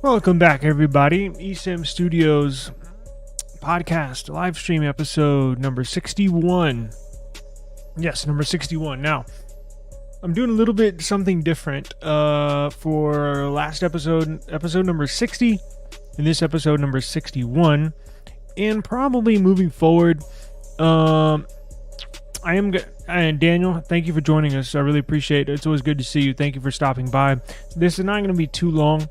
Welcome back, everybody. eSIM Studios podcast live stream episode number 61. Yes, number 61. Now, I'm doing a little bit something different for last episode number 60, and this episode number 61, and probably moving forward. And Daniel, thank you for joining us. I really appreciate it. It's always good to see you. Thank you for stopping by. This is not going to be too long.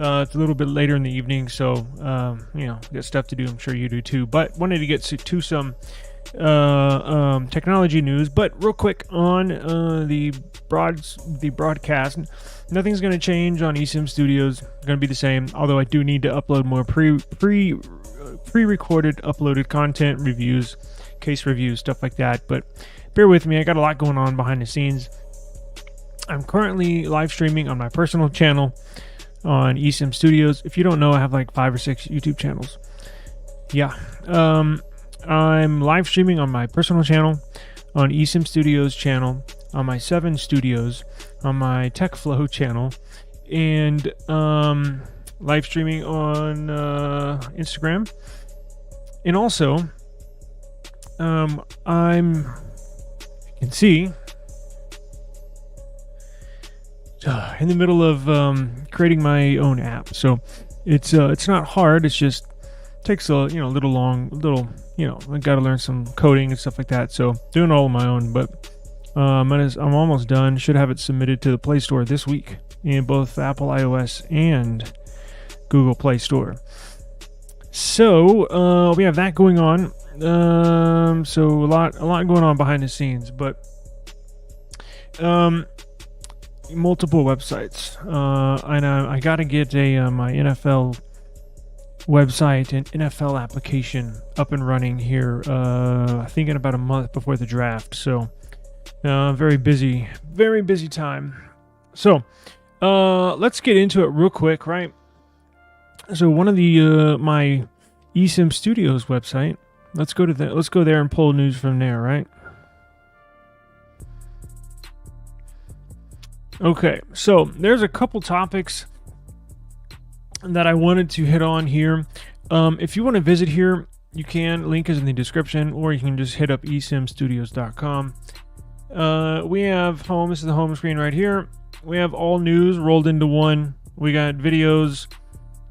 It's a little bit later in the evening, so got stuff to do. I'm sure you do too. But wanted to get to some technology news. But real quick on the broadcast, nothing's going to change on eSIM Studios. It's going to be the same. Although I do need to upload more pre-recorded, uploaded content, reviews, case reviews, stuff like that. But bear with me. I got a lot going on behind the scenes. I'm currently live streaming on my personal channel on eSIM Studios. If you don't know, I have like 5 or 6 YouTube channels. Yeah. I'm live streaming on my personal channel, on eSIM Studios channel, on my 7 Studios, on my TechFlow channel, and live streaming on Instagram. And also, you can see, in the middle of creating my own app. So it's not hard. It's just takes a little long. I got to learn some coding and stuff like that. So doing all on my own, but I'm almost done. Should have it submitted to the Play Store this week in both Apple iOS and Google Play Store. So we have that going on. So a lot going on behind the scenes, but multiple websites. And I got to get my NFL website and NFL application up and running here. I think in about a month before the draft. So very busy time. So let's get into it real quick, right? So one of the my eSIM Studios website. Let's go there and pull news from there, right? Okay, so there's a couple topics that I wanted to hit on here. If you want to visit here, you can. Link is in the description, or you can just hit up eSIMstudios.com. We have home. This is the home screen right here. We have all news rolled into one. We got videos,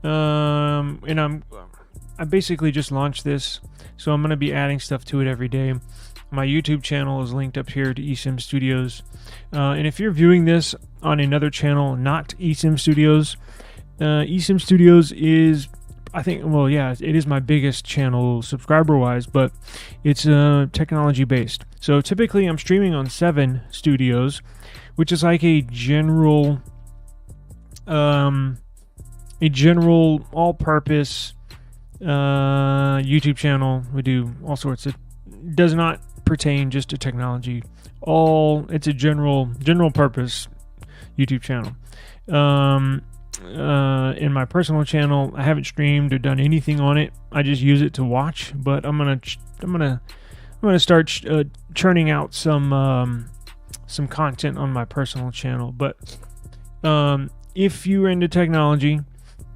and I basically just launched this, so I'm going to be adding stuff to it every day. My YouTube channel is linked up here to eSIM Studios. And if you're viewing this on another channel, not eSIM Studios, eSIM Studios is, it is my biggest channel subscriber-wise, but it's technology-based. So typically I'm streaming on 7 Studios, which is like a general all-purpose YouTube channel. We do all sorts of, does not pertain just to technology. It's a general purpose YouTube channel. In my personal channel, I haven't streamed or done anything on it. I just use it to watch, but I'm gonna start churning out some content on my personal channel. But if you're into technology,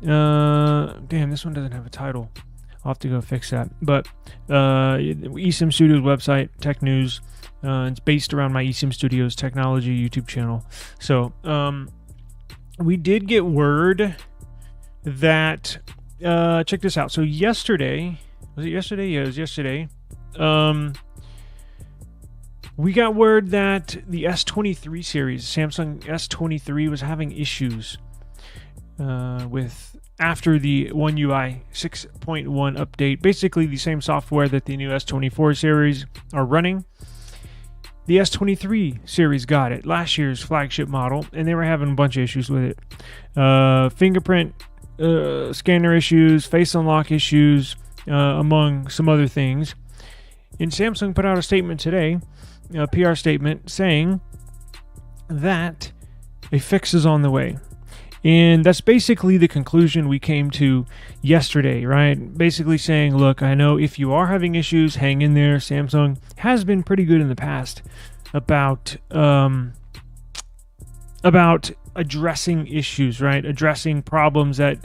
damn, this one doesn't have a title. I'll have to go fix that. But eSIM Studios website, tech news. It's based around my eSIM Studios technology YouTube channel. So we did get word that check this out. So yesterday, was it yesterday? Yeah, it was yesterday. We got word that the S23 series, Samsung S23, was having issues with after the One UI 6.1 update. Basically, the same software that the new S24 series are running. The S23 series got it, last year's flagship model, and they were having a bunch of issues with it. Fingerprint scanner issues, face unlock issues, among some other things. And Samsung put out a statement today, a PR statement, saying that a fix is on the way. And that's basically the conclusion we came to yesterday, right? Basically saying, look, I know if you are having issues, hang in there. Samsung has been pretty good in the past about addressing issues, right? Addressing problems that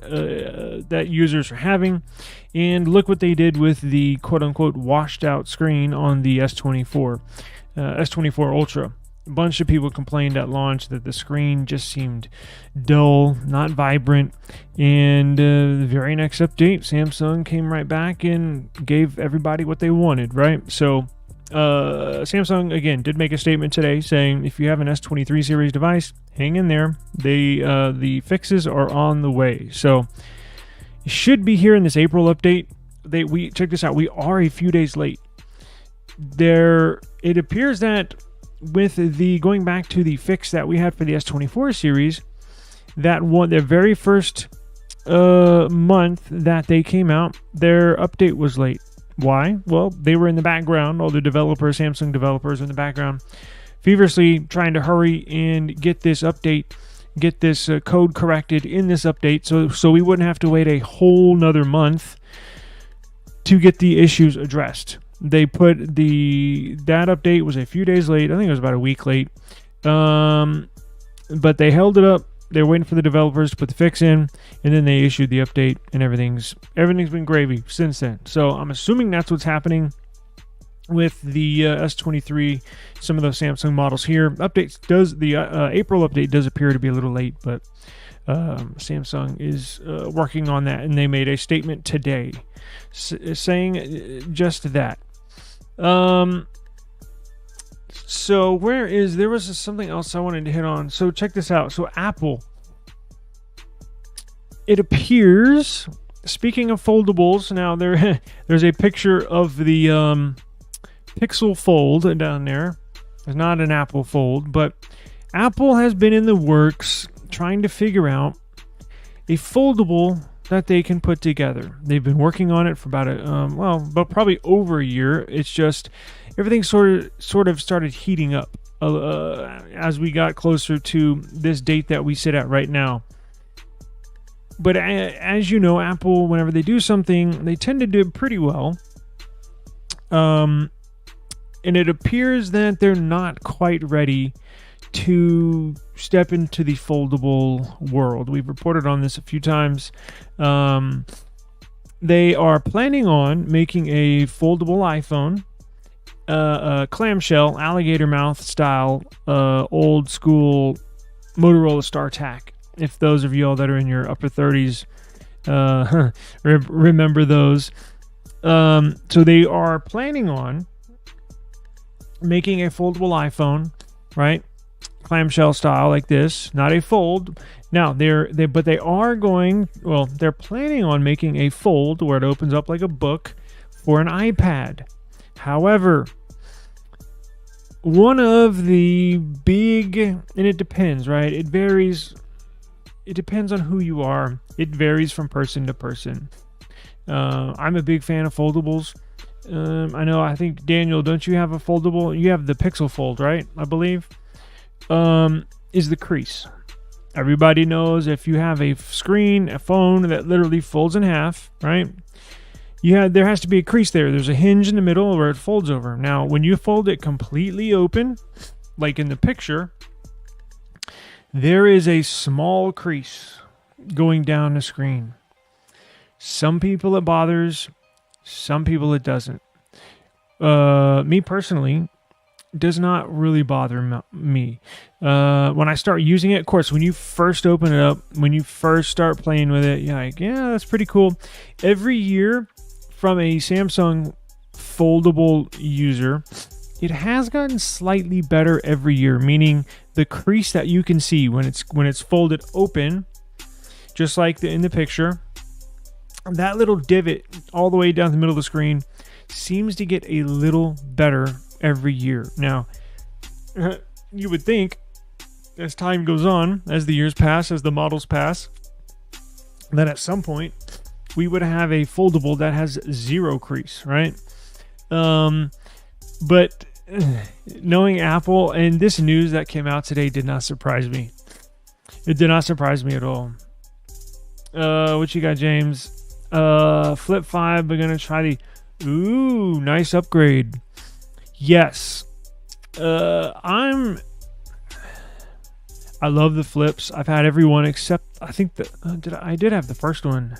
that users are having. And look what they did with the quote-unquote washed-out screen on the S24 Ultra. A bunch of people complained at launch that the screen just seemed dull, not vibrant, and the very next update, Samsung came right back and gave everybody what they wanted, right? So Samsung, again, did make a statement today saying if you have an S23 series device, hang in there. The fixes are on the way. So it should be here in this April update. We check this out. We are a few days late. It appears that with the going back to the fix that we had for the S24 series, that one, their very first month that they came out, their update was late. Why? Well, they were in the background, all the developers, Samsung developers in the background, feverishly trying to hurry and get this update, get this code corrected in this update, so we wouldn't have to wait a whole nother month to get the issues addressed. They put that update was a few days late. I think it was about a week late. But they held it up. They were waiting for the developers to put the fix in, and then they issued the update, and everything's been gravy since then. So I'm assuming that's what's happening with the S23, some of those Samsung models here. The April update does appear to be a little late, but Samsung is working on that, and they made a statement today saying just that. So there was something else I wanted to hit on. So check this out. So Apple, it appears, speaking of foldables, now there's a picture of the Pixel Fold down there. There's not an Apple Fold, but Apple has been in the works trying to figure out a foldable that they can put together. They've been working on it for about probably over a year. It's just everything sort of started heating up as we got closer to this date that we sit at right now. But as you know, Apple, whenever they do something, they tend to do it pretty well. And it appears that they're not quite ready to step into the foldable world. We've reported on this a few times. They are planning on making a foldable iPhone, a clamshell, alligator mouth style, old school Motorola StarTAC. If those of you all that are in your upper 30s remember those. So they are planning on making a foldable iPhone, right? Clamshell style like this, not a fold. Now they're planning on making a fold where it opens up like a book for an iPad. However, one of the big, and it depends, right? It varies. It depends on who you are. It varies from person to person. I'm a big fan of foldables. I think, Daniel, don't you have a foldable? You have the Pixel Fold, right? I believe. Is the crease. Everybody knows if you have a phone that literally folds in half, right? There has to be a crease there. There's a hinge in the middle where it folds over. Now, when you fold it completely open, like in the picture, there is a small crease going down the screen. Some people it bothers, some people it doesn't. Me personally, does not really bother me. When I start using it, of course, when you first open it up, when you first start playing with it, you're like, yeah, that's pretty cool. Every year, from a Samsung foldable user, it has gotten slightly better every year, meaning the crease that you can see when it's folded open, just like in the picture, that little divot all the way down the middle of the screen seems to get a little better every year. Now, you would think as time goes on, as the years pass, as the models pass, that at some point we would have a foldable that has zero crease, right? But knowing Apple, and this news that came out today did not surprise me. It did not surprise me at all. What you got, James? Flip 5, we're gonna try the nice upgrade. Yes. I love the flips. I've had every one except I think that I did have the first one.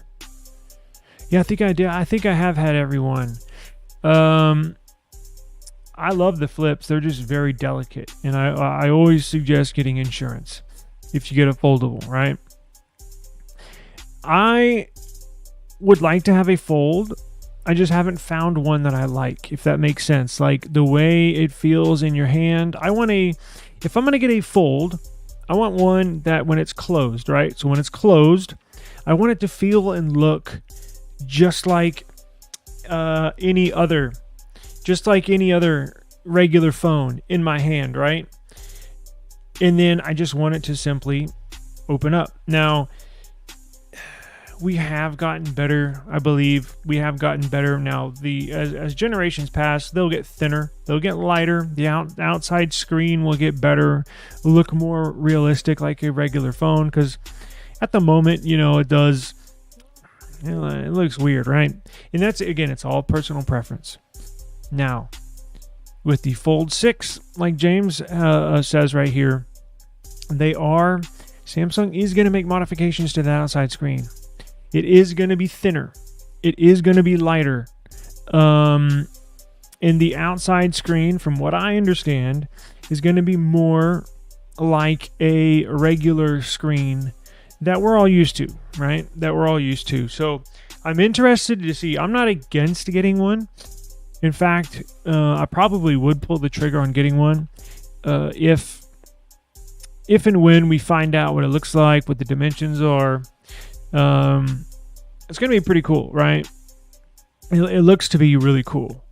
Yeah, I think I did. I think I have had every one. I love the flips. They're just very delicate, and I always suggest getting insurance if you get a foldable, right? I would like to have a fold. I just haven't found one that I like, if that makes sense. Like the way it feels in your hand. If I'm going to get a fold, I want one that when it's closed, right? So when it's closed, I want it to feel and look just like any other regular phone in my hand, right? And then I just want it to simply open up. Now, we have gotten better. I believe we have gotten better. Now, as generations pass, they'll get thinner, they'll get lighter. The outside screen will get better, look more realistic like a regular phone, because at the moment, it does. It looks weird, right? And that's, again, it's all personal preference. Now, with the Fold 6, like James says right here, Samsung is going to make modifications to the outside screen. It is going to be thinner. It is going to be lighter. And the outside screen, from what I understand, is going to be more like a regular screen that we're all used to, right? That we're all used to. So I'm interested to see. I'm not against getting one. In fact, I probably would pull the trigger on getting one if and when we find out what it looks like, what the dimensions are. It's going to be pretty cool, right? It looks to be really cool.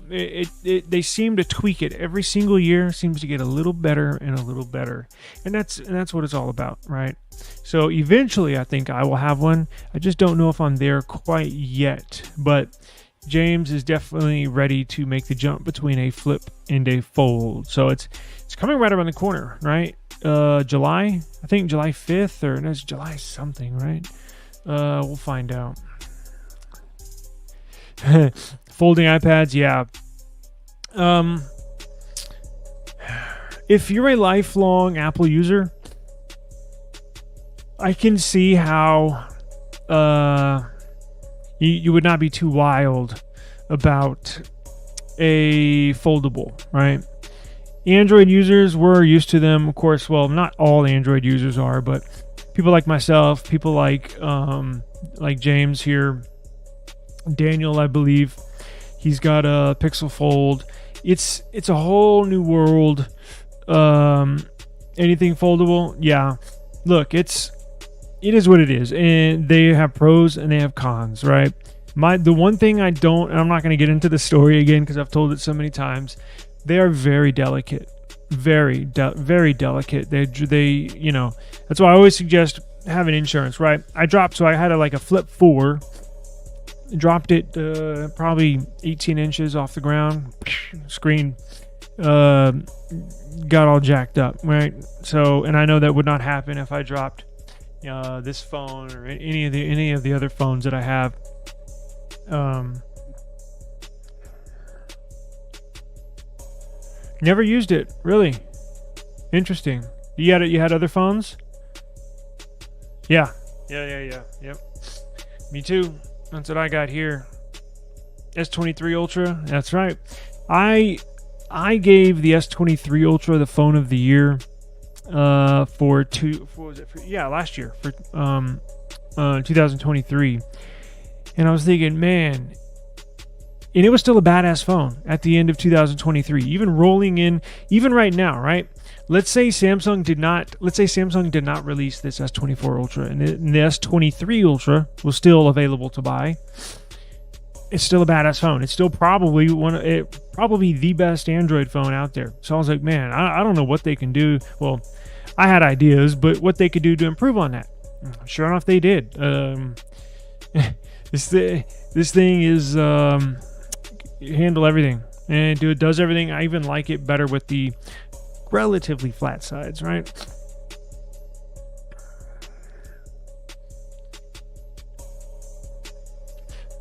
They seem to tweak it every single year. Seems to get a little better and a little better, and that's what it's all about, right? So eventually, I think I will have one. I just don't know if I'm there quite yet, but James is definitely ready to make the jump between a flip and a fold. So it's coming right around the corner, right? July, I think July 5th, or no, it's July something, right? We'll find out. Folding iPads, yeah. If you're a lifelong Apple user, I can see how you would not be too wild about a foldable, right? Android users, we're used to them, of course. Well, not all Android users are, but people like myself, people like James here, Daniel, I believe, he's got a Pixel Fold. It's a whole new world. Anything foldable, yeah. Look, it is what it is, and they have pros and they have cons, right? The one thing I don't, and I'm not going to get into the story again because I've told it so many times. They are very delicate, very delicate. They that's why I always suggest having insurance, right? I had a Flip 4, dropped it probably 18 inches off the ground, screen got all jacked up, right? So, and I know that would not happen if I dropped this phone or any of the other phones that I have. Never used it, really. Interesting. You had other phones? Yeah. Yep. Me too. That's what I got here. S23 Ultra. That's right. I gave the S23 Ultra the phone of the year last year for 2023. And I was thinking, man, And it was still a badass phone at the end of 2023, even rolling in, even right now, right? Let's say Samsung did not release this S24 Ultra, and the S23 Ultra was still available to buy. It's still a badass phone. It's still probably probably the best Android phone out there. So I was like, man, I don't know what they can do. Well, I had ideas, but what they could do to improve on that. Sure enough, they did. This thing is handle everything, and it does everything. I even like it better with the relatively flat sides, right?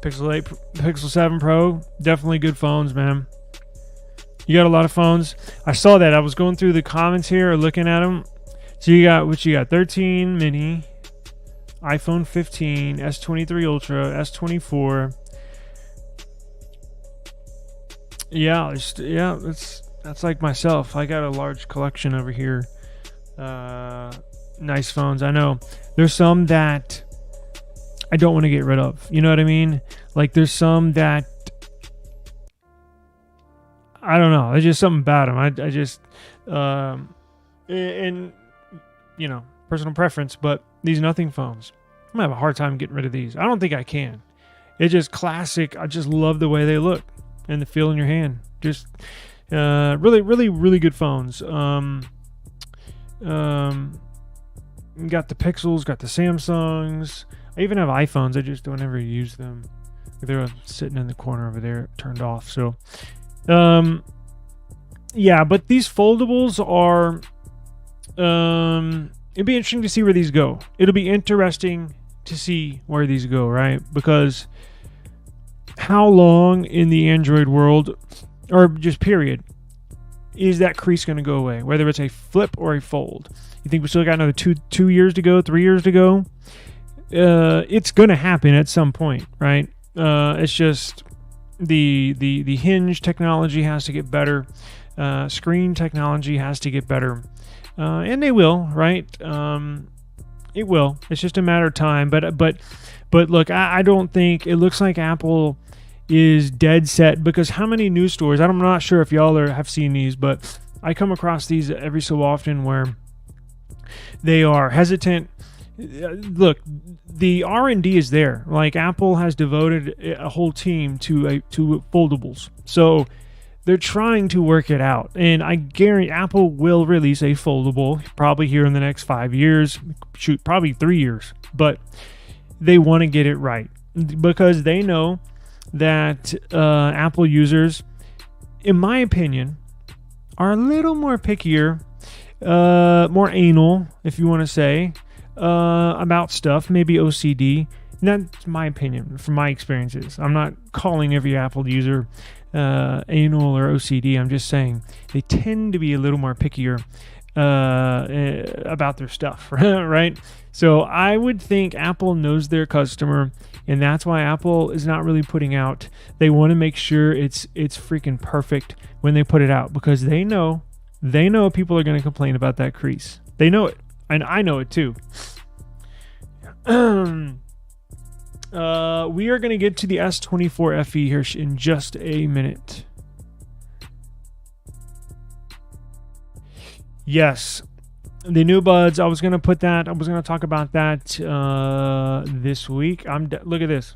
Pixel 8, Pixel 7 Pro, definitely good phones, man. You got a lot of phones. I saw that. I was going through the comments here, looking at them. So you got 13 mini, iPhone 15, S23 Ultra, S24. Yeah, that's like myself. I got a large collection over here. Nice phones. I know there's some that I don't want to get rid of. You know what I mean? Like there's some that I don't know. There's just something about them. I just and you know, personal preference. But these nothing phones, I'm gonna have a hard time getting rid of these. I don't think I can. It's just classic. I just love the way they look and the feel in your hand. Just really good phones. Got the Pixels, got the Samsungs. I even have iPhones. I just don't ever use them. They're sitting in the corner over there, turned off. So, yeah. But these foldables are. It'd be interesting to see where these go. It'll be interesting to see where these go, right? Because how long in the Android world, or just period, is that crease going to go away? Whether it's a flip or a fold. You think we still got another 2 years to go, 3 years to go? It's going to happen at some point, right? It's just the hinge technology has to get better. Screen technology has to get better. And they will, right? It will. It's just a matter of time. But look, I don't think it looks like Apple is dead set, because how many news stories? I'm not sure if y'all have seen these, but I come across these every so often where they are hesitant. Look, the R&D is there. Like Apple has devoted a whole team to foldables, so they're trying to work it out. And I guarantee Apple will release a foldable probably here in the next 5 years. Shoot, probably 3 years. But they want to get it right because they know that Apple users, in my opinion, are a little more pickier, more anal, if you want to say, about stuff, maybe OCD. That's my opinion from my experiences. I'm not calling every Apple user anal or OCD. I'm just saying they tend to be a little more pickier about their stuff, right? So I would think Apple knows their customer, and that's why Apple is not really putting out. They want to make sure it's freaking perfect when they put it out, because they know people are going to complain about that crease. They know it, and I know it too. We are going to get to the S24 FE here in just a minute. Yes, the new buds. I was going to talk about that this week. Look at this.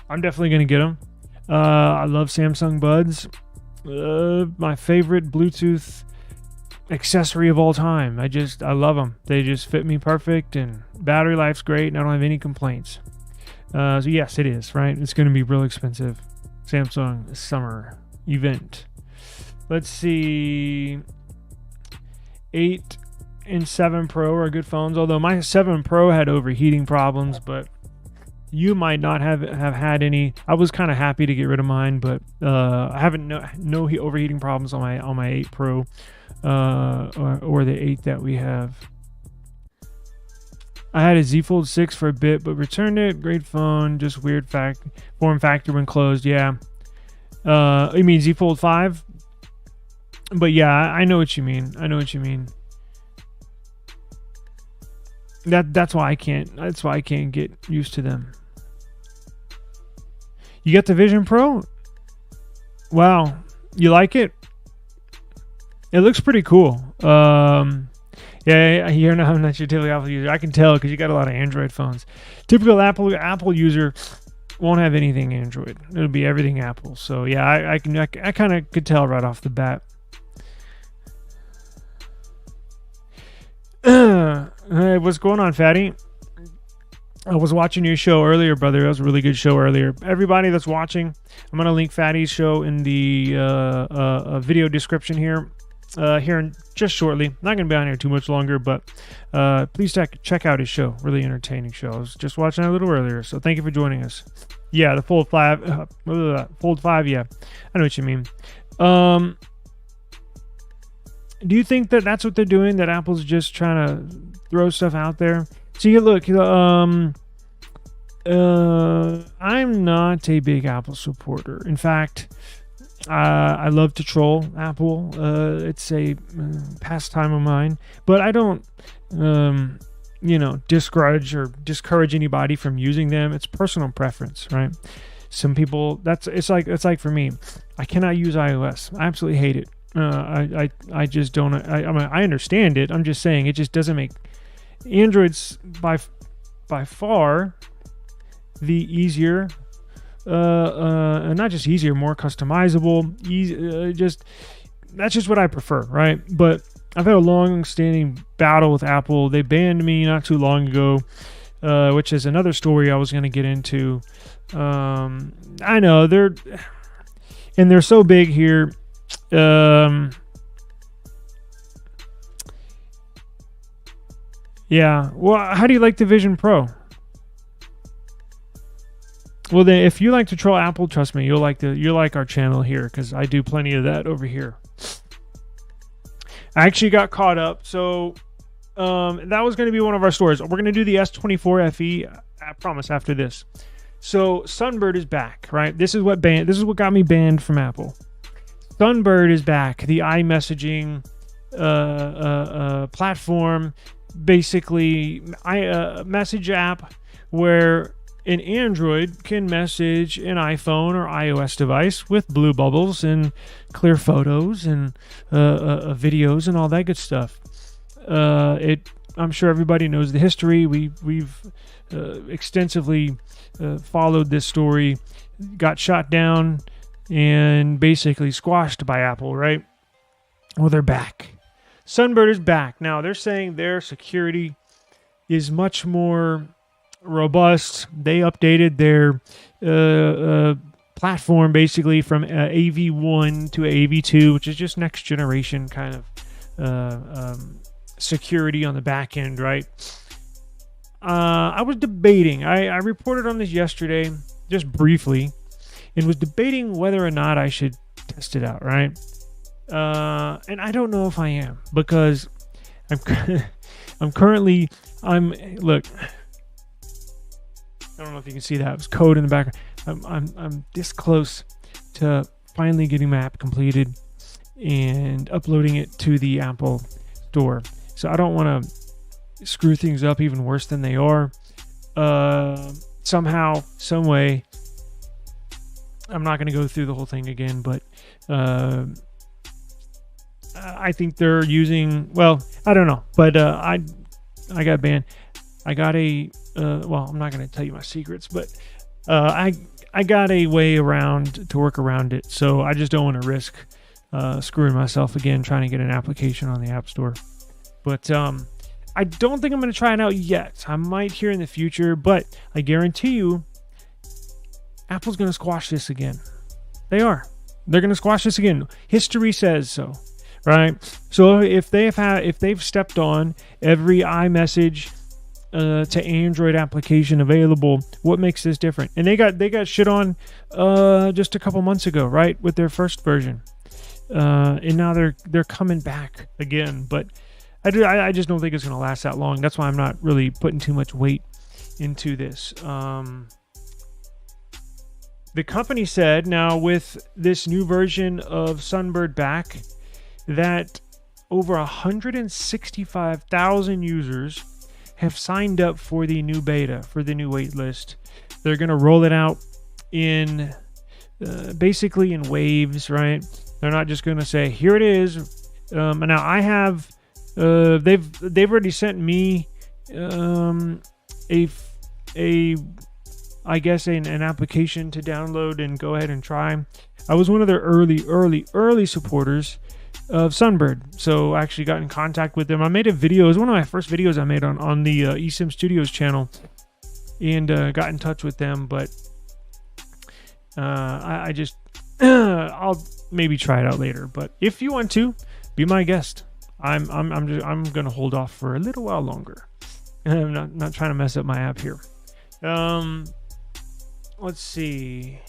I'm definitely going to get them. I love Samsung buds. My favorite Bluetooth accessory of all time. I love them. They just fit me perfect, and battery life's great, and I don't have any complaints. So yes, it is, right? It's going to be real expensive. Samsung summer event. Let's see. 8 and 7 Pro are good phones, although my 7 Pro had overheating problems, but you might not have had any. I was kind of happy to get rid of mine, but I haven't no overheating problems on my 8 Pro or the 8 that we have. I had a Z Fold 6 for a bit, but returned it. Great phone, just weird form factor when closed. Yeah. You mean Z Fold 5? But yeah, I know what you mean. That's why I can't get used to them. You got the Vision Pro? Wow. You like it? It looks pretty cool. Yeah, you're not your typical Apple user. I can tell because you got a lot of Android phones. Typical Apple user won't have anything Android. It'll be everything Apple. So yeah, I kind of could tell right off the bat. Hey, what's going on, Fatty? I was watching your show earlier, brother. That was a really good show earlier. Everybody that's watching, I'm going to link Fatty's show in the video description here in just shortly. Not going to be on here too much longer, but please check out his show. Really entertaining show. I was just watching it a little earlier, so thank you for joining us. Yeah, the Fold 5. Fold 5, yeah. I know what you mean. Do you think that that's what they're doing, that Apple's just trying to throw stuff out there? See, look, I'm not a big Apple supporter. In fact, I love to troll Apple. It's a pastime of mine. But I don't, discourage anybody from using them. It's personal preference, right? Some people, it's like for me, I cannot use iOS. I absolutely hate it. I just don't. I understand it. I'm just saying it just doesn't make. Android's by far the easier, not just easier, more customizable. That's just what I prefer, right? But I've had a long-standing battle with Apple. They banned me not too long ago, which is another story I was going to get into. I know they're so big here. Yeah. Well, how do you like the Vision Pro? Well, then, if you like to troll Apple, trust me, you'll like our channel here because I do plenty of that over here. I actually got caught up, so that was going to be one of our stories. We're going to do the S24 FE. I promise after this. So Sunbird is back, right? This is what got me banned from Apple. Sunbird is back. The iMessaging platform. Basically, a message app where an Android can message an iPhone or iOS device with blue bubbles and clear photos and videos and all that good stuff. I'm sure everybody knows the history. We've extensively followed this story. Got shot down and basically squashed by Apple, right? Well, they're back. Sunbird is back. Now, they're saying their security is much more robust. They updated their platform basically from AV1 to AV2, which is just next generation kind of security on the back end, right? I was debating. I reported on this yesterday, just briefly, and was debating whether or not I should test it out, right? And I don't know if I am, because look, I don't know if you can see that. It was code in the background. I'm this close to finally getting my app completed and uploading it to the Apple Store. So I don't want to screw things up even worse than they are. Somehow, some way, I'm not going to go through the whole thing again, but I think they're using, well, I don't know, but I got banned. I got a well, I'm not going to tell you my secrets, but I got a way around to work around it, so I just don't want to risk screwing myself again trying to get an application on the App Store. But I don't think I'm going to try it out yet. I might here in the future, but I guarantee you Apple's going to squash this again. They are. They're going to squash this again. History says so, right? So if they've stepped on every iMessage to Android application available, what makes this different? And they got shit on just a couple months ago, right, with their first version, and now they're coming back again. But I just don't think it's going to last that long. That's why I'm not really putting too much weight into this. The company said now with this new version of Sunbird back that over 165,000 users have signed up for the new beta, for the new wait list. They're going to roll it out in basically in waves, right? They're not just going to say, here it is. Now I have, they've already sent me I guess an application to download and go ahead and try. I was one of their early supporters of Sunbird, so I actually got in contact with them. I made a video. It was one of my first videos I made on the eSIM Studios channel, and got in touch with them. But I just I'll maybe try it out later. But if you want to, be my guest. I'm gonna hold off for a little while longer. I'm not trying to mess up my app here. Let's see.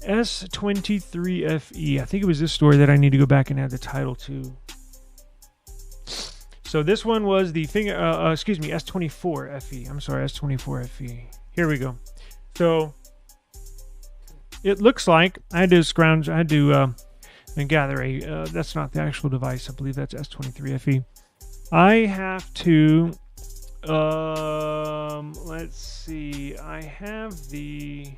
S23 FE. I think it was this story that I need to go back and add the title to. So this one was the S24 FE. I'm sorry, S24 FE. Here we go. So it looks like I had to scrounge. I had to gather a. That's not the actual device. I believe that's S23 FE. I have to. Let's see. I have the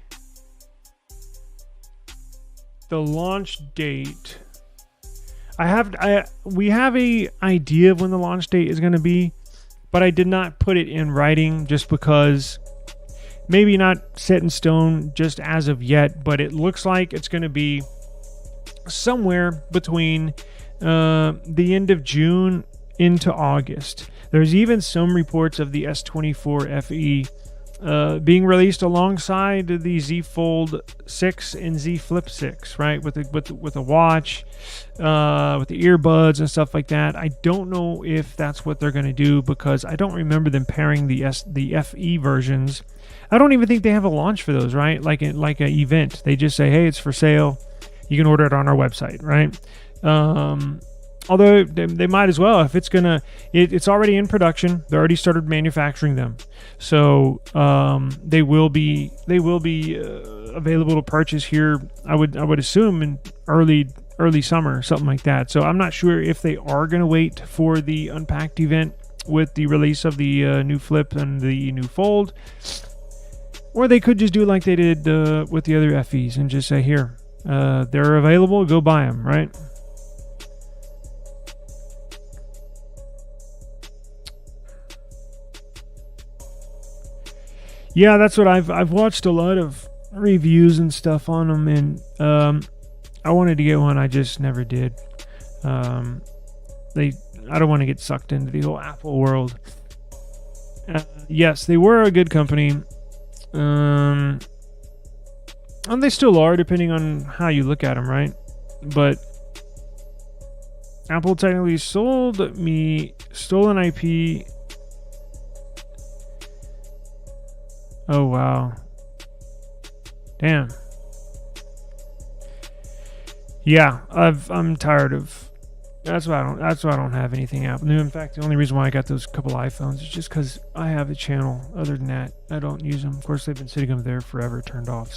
launch date. We have a idea of when the launch date is going to be, but I did not put it in writing just because maybe not set in stone just as of yet, but it looks like it's going to be somewhere between the end of June into August. There's even some reports of the S24 FE being released alongside the Z Fold 6 and Z Flip 6, right? With a watch, with the earbuds and stuff like that. I don't know if that's what they're going to do because I don't remember them pairing the FE versions. I don't even think they have a launch for those, right? Like an event. They just say, hey, it's for sale. You can order it on our website, right? Although they might as well if it's gonna. It's already in production. They already started manufacturing them, so they will be available to purchase here. I would assume in early summer, something like that. So I'm not sure if they are gonna wait for the Unpacked event with the release of the new Flip and the new Fold, or they could just do like they did with the other FEs and just say, here, they're available. Go buy them, right? Yeah, that's what I've watched a lot of reviews and stuff on them, and I wanted to get one, I just never did. I don't want to get sucked into the whole Apple world. Yes, they were a good company, and they still are, depending on how you look at them, right? But Apple technically sold me stolen IP. Oh wow. Damn. Yeah, I'm tired of. That's why I don't have anything out. In fact, the only reason why I got those couple iPhones is just because I have a channel. Other than that, I don't use them. Of course, they've been sitting up there forever, turned off.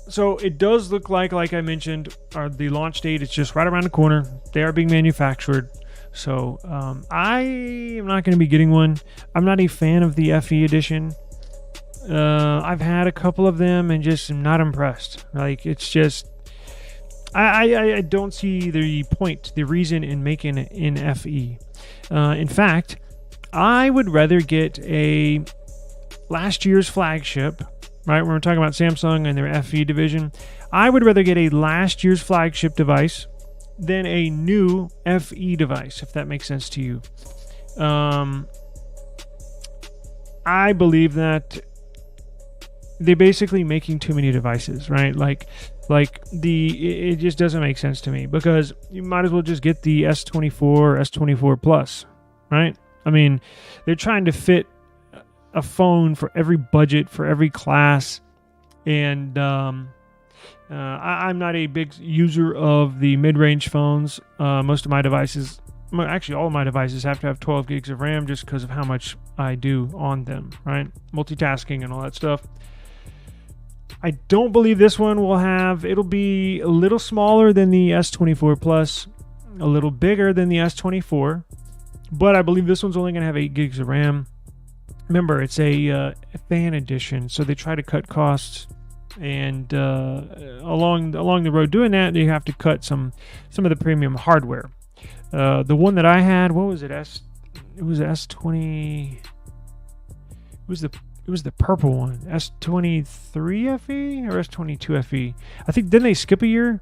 So it does look like I mentioned, the launch date is just right around the corner. They are being manufactured. So I am not going to be getting one. I'm not a fan of the FE edition. I've had a couple of them and just am not impressed. Like, it's just, I don't see the point, the reason in making it in FE. In fact, I would rather get a last year's flagship, right? When we're talking about Samsung and their FE division, I would rather get a last year's flagship device than a new FE device, if that makes sense to you. I believe that they're basically making too many devices, right? It just doesn't make sense to me, because you might as well just get the S24 or S24 Plus, right? I mean, they're trying to fit a phone for every budget, for every class, and I'm not a big user of the mid-range phones. Most of my devices, actually all of my devices, have to have 12 gigs of RAM just because of how much I do on them, right? Multitasking and all that stuff. I don't believe this one will have, it'll be a little smaller than the S24 Plus, a little bigger than the S24, but I believe this one's only going to have 8 gigs of RAM. remember, it's a fan edition, so they try to cut costs. And along the road doing that, you have to cut some of the premium hardware. The one that I had, what was it? It was S20. It was the purple one, S23 FE or S22 FE. I think, didn't they skip a year?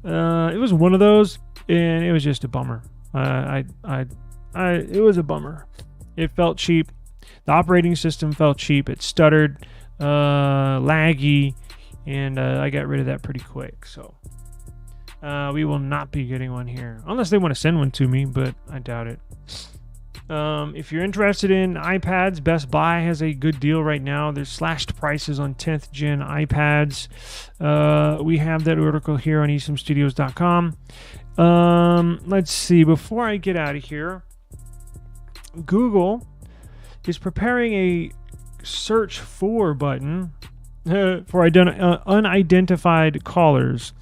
It was one of those, and it was just a bummer. It was a bummer. It felt cheap. The operating system felt cheap. It stuttered, laggy, and I got rid of that pretty quick. So we will not be getting one here, unless they want to send one to me, but I doubt it. If you're interested in iPads, Best Buy has a good deal right now. There's slashed prices on 10th gen iPads. We have that article here on eSIMstudios.com. Let's see. Before I get out of here, Google is preparing a search for button for unidentified callers.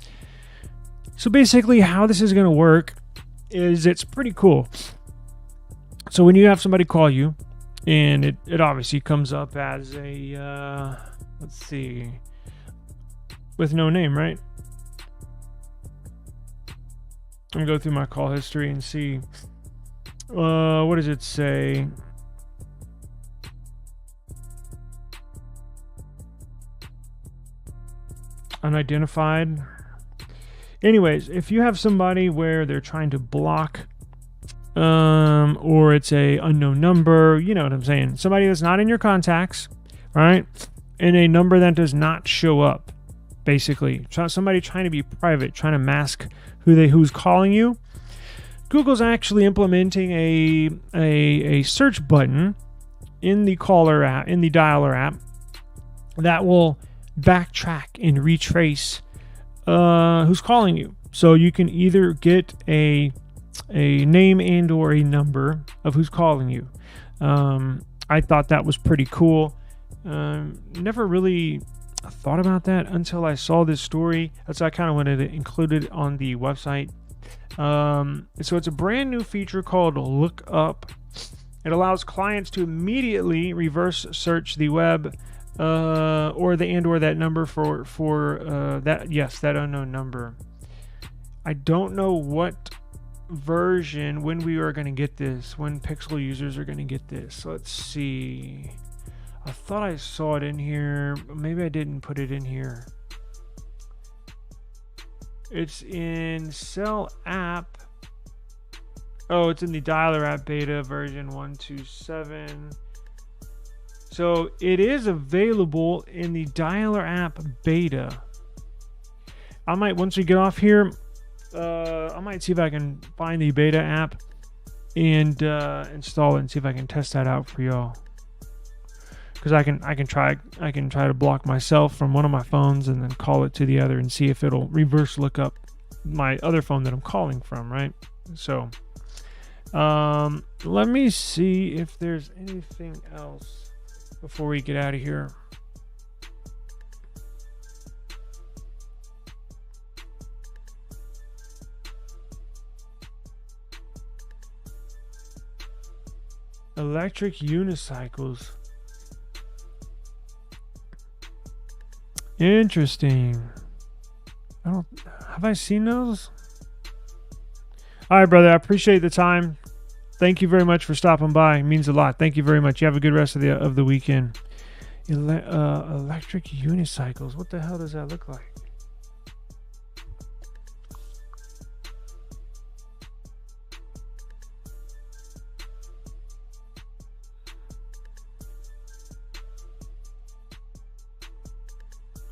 So basically how this is going to work is it's pretty cool. So when you have somebody call you, and it obviously comes up as a, let's see, with no name, right? I'm going to go through my call history and see, what does it say? Unidentified. Anyways, if you have somebody where they're trying to block, or it's a unknown number, you know what I'm saying, somebody that's not in your contacts, right, and a number that does not show up, basically somebody trying to be private, trying to mask who's calling you, Google's actually implementing a search button in the caller app, in the dialer app, that will backtrack and retrace who's calling you. So you can either get a name and or a number of who's calling you. I thought that was pretty cool. Never really thought about that until I saw this story. That's why I kind of wanted to include it on the website. So it's a brand new feature called lookup. It allows clients to immediately reverse search the web or that number for that unknown number. I don't know what version, when we are going to get this, when Pixel users are going to get this. Let's see. I thought I saw it in here. Maybe I didn't put it in here. It's in Cell app. Oh, it's in the dialer app beta version 127. So it is available in the dialer app beta. I might, once we get off here, I might see if I can find the beta app and install it and see if I can test that out for y'all. Because I can try to block myself from one of my phones and then call it to the other and see if it'll reverse look up my other phone that I'm calling from, right? So let me see if there's anything else before we get out of here. Electric unicycles. Interesting. Have I seen those? All right, brother. I appreciate the time. Thank you very much for stopping by. It means a lot. Thank you very much. You have a good rest of the weekend. Electric unicycles. What the hell does that look like?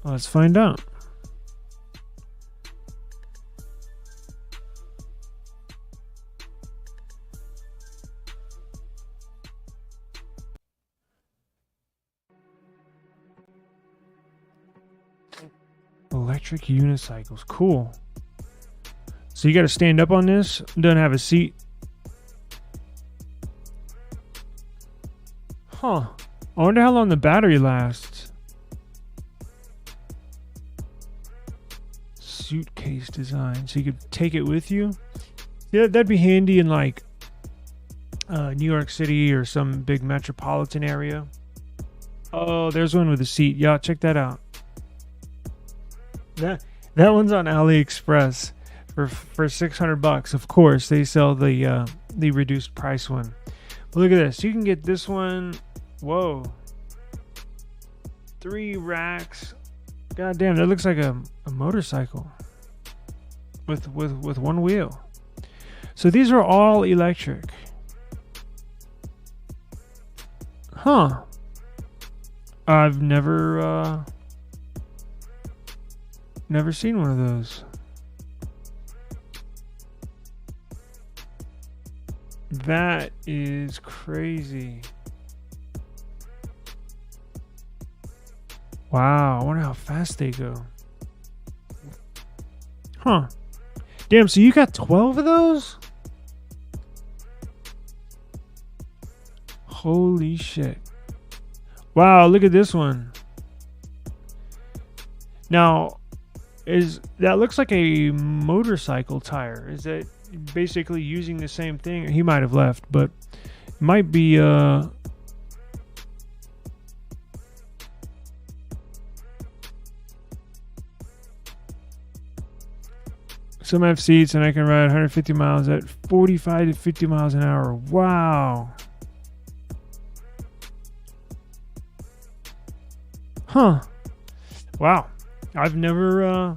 Let's find out. Electric unicycles. Cool. So you got to stand up on this. Doesn't have a seat. Huh. I wonder how long the battery lasts. Suitcase design, so you could take it with you. Yeah, that'd be handy in like New York City or some big metropolitan area. Oh, there's one with a seat. Yeah, check that out. That one's on AliExpress for $600. Of course, they sell the reduced price one. But look at this. You can get this one. Whoa. 3 racks. God damn, that looks like a motorcycle with one wheel. So these are all electric. Huh. I've never seen one of those. That is crazy. Wow, I wonder how fast they go. Huh. Damn, so you got 12 of those? Holy shit. Wow, look at this one. Now, that looks like a motorcycle tire. Is that basically using the same thing? He might have left, but it might be some have seats and I can ride 150 miles at 45 to 50 miles an hour. Wow. Huh. Wow. I've never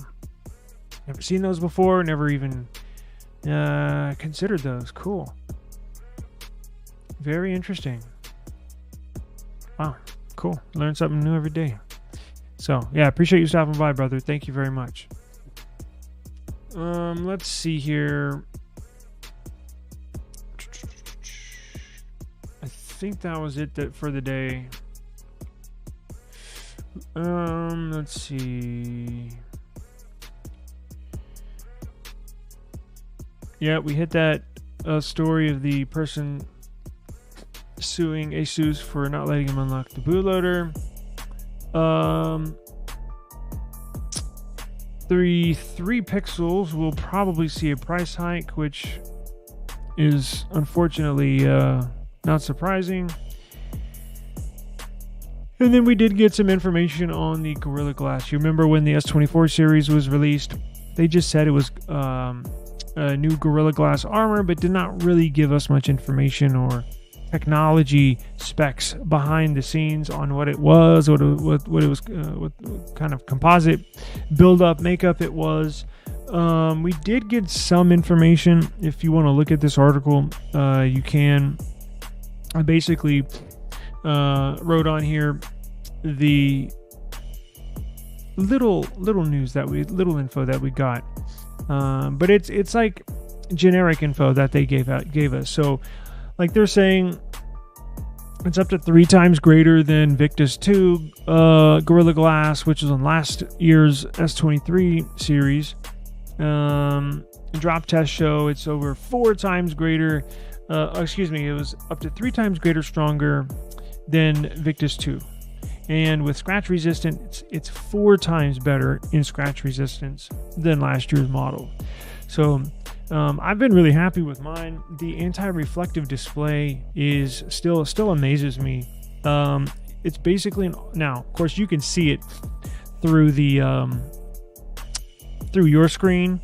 seen those before. Never even considered those. Cool. Very interesting. Wow. Cool. Learn something new every day. So, yeah, appreciate you stopping by, brother. Thank you very much. Let's see here. I think that was it for the day. Let's see. Yeah, we hit that story of the person suing ASUS for not letting him unlock the bootloader. The 3 pixels will probably see a price hike, which is unfortunately not surprising. And then we did get some information on the Gorilla Glass. You remember when the S24 series was released, they just said it was a new Gorilla Glass armor, but did not really give us much information or technology specs behind the scenes on what it was, what kind of composite build-up makeup it was. We did get some information. If you want to look at this article, you can. I basically wrote on here the little info that we got, but it's like generic info that they gave us. So, like they're saying, it's up to 3 times greater than Victus 2 Gorilla Glass, which was on last year's S23 series. Drop test show it's over 4 times greater. It was up to 3 times greater, stronger than Victus 2. And with scratch resistance, it's 4 times better in scratch resistance than last year's model. So I've been really happy with mine. The anti-reflective display is still amazes me. It's basically now, of course, you can see it through the through your screen,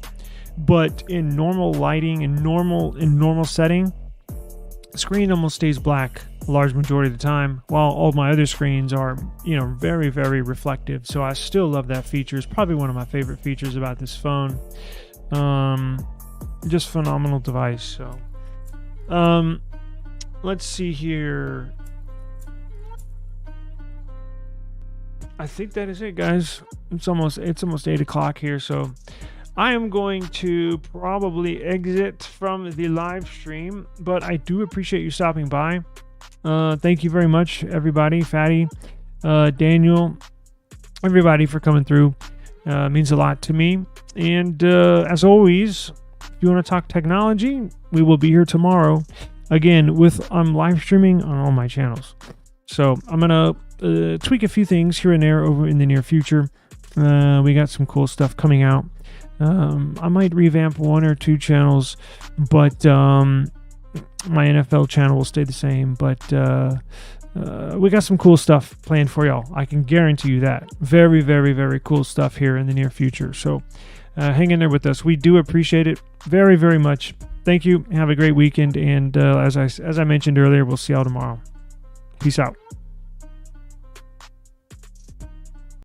but in normal lighting and normal setting, the screen almost stays black a large majority of the time, while all my other screens are, very, very reflective. So I still love that feature. It's probably one of my favorite features about this phone. Just phenomenal device. So let's see here. I think that is it, guys. It's almost 8 o'clock here, so I am going to probably exit from the live stream, but I do appreciate you stopping by. Thank you very much, everybody. Fatty, Daniel, everybody, for coming through. Means a lot to me. And as always, if you want to talk technology, we will be here tomorrow again I'm live streaming on all my channels. So I'm gonna tweak a few things here and there over in the near future. We got some cool stuff coming out. I might revamp 1 or 2 channels, but my NFL channel will stay the same, but we got some cool stuff planned for y'all. I can guarantee you that. Very, very, very cool stuff here in the near future. So hang in there with us. We do appreciate it very, very much. Thank you. Have a great weekend. And as I mentioned earlier, we'll see y'all tomorrow. Peace out.